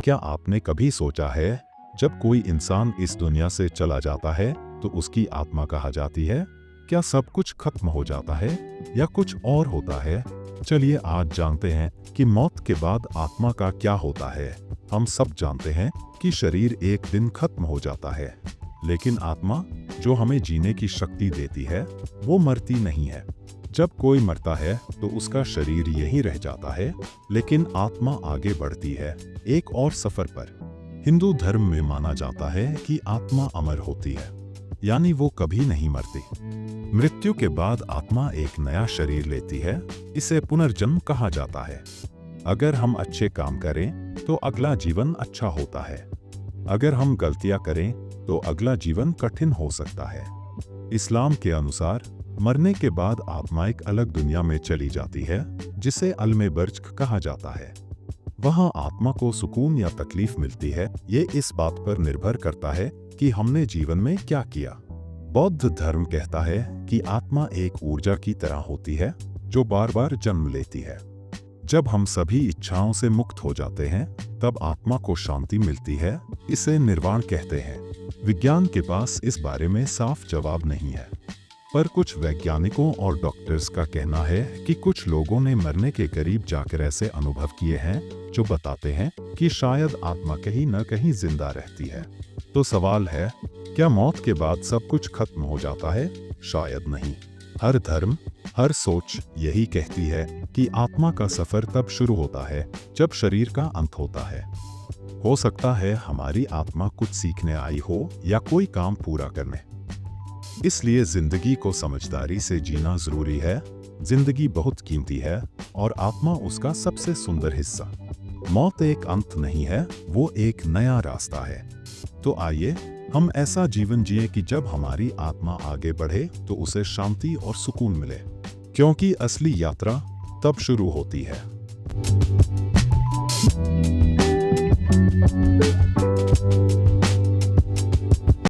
क्या आपने कभी सोचा है, जब कोई इंसान इस दुनिया से चला जाता है तो उसकी आत्मा कहाँ जाती है? क्या सब कुछ खत्म हो जाता है या कुछ और होता है? चलिए आज जानते हैं कि मौत के बाद आत्मा का क्या होता है। हम सब जानते हैं कि शरीर एक दिन खत्म हो जाता है, लेकिन आत्मा, जो हमें जीने की शक्ति देती है, वो मरती नहीं है। जब कोई मरता है तो उसका शरीर यहीं रह जाता है, लेकिन आत्मा आगे बढ़ती है, एक और सफर पर। हिंदू धर्म में माना जाता है कि आत्मा अमर होती है, यानी वो कभी नहीं मरती। मृत्यु के बाद आत्मा एक नया शरीर लेती है, इसे पुनर्जन्म कहा जाता है। अगर हम अच्छे काम करें तो अगला जीवन अच्छा होता है, अगर हम गलतियां करें तो अगला जीवन कठिन हो सकता है। इस्लाम के अनुसार मरने के बाद आत्मा एक अलग दुनिया में चली जाती है, जिसे अलमे बर्ज़ख कहा जाता है। वहाँ आत्मा को सुकून या तकलीफ मिलती है, ये इस बात पर निर्भर करता है कि हमने जीवन में क्या किया। बौद्ध धर्म कहता है कि आत्मा एक ऊर्जा की तरह होती है जो बार बार जन्म लेती है। जब हम सभी इच्छाओं से मुक्त हो जाते हैं तब आत्मा को शांति मिलती है, इसे निर्वाण कहते हैं। विज्ञान के पास इस बारे में साफ जवाब नहीं है, पर कुछ वैज्ञानिकों और डॉक्टर्स का कहना है कि कुछ लोगों ने मरने के करीब जाकर ऐसे अनुभव किए हैं जो बताते हैं कि शायद आत्मा कहीं न कहीं जिंदा रहती है। तो सवाल है, क्या मौत के बाद सब कुछ खत्म हो जाता है? शायद नहीं। हर धर्म, हर सोच यही कहती है कि आत्मा का सफर तब शुरू होता है जब शरीर का अंत होता है। हो सकता है हमारी आत्मा कुछ सीखने आई हो या कोई काम पूरा करने। इसलिए जिंदगी को समझदारी से जीना जरूरी है। जिंदगी बहुत कीमती है और आत्मा उसका सबसे सुंदर हिस्सा। मौत एक अंत नहीं है, वो एक नया रास्ता है। तो आइए हम ऐसा जीवन जिए कि जब हमारी आत्मा आगे बढ़े तो उसे शांति और सुकून मिले, क्योंकि असली यात्रा तब शुरू होती है।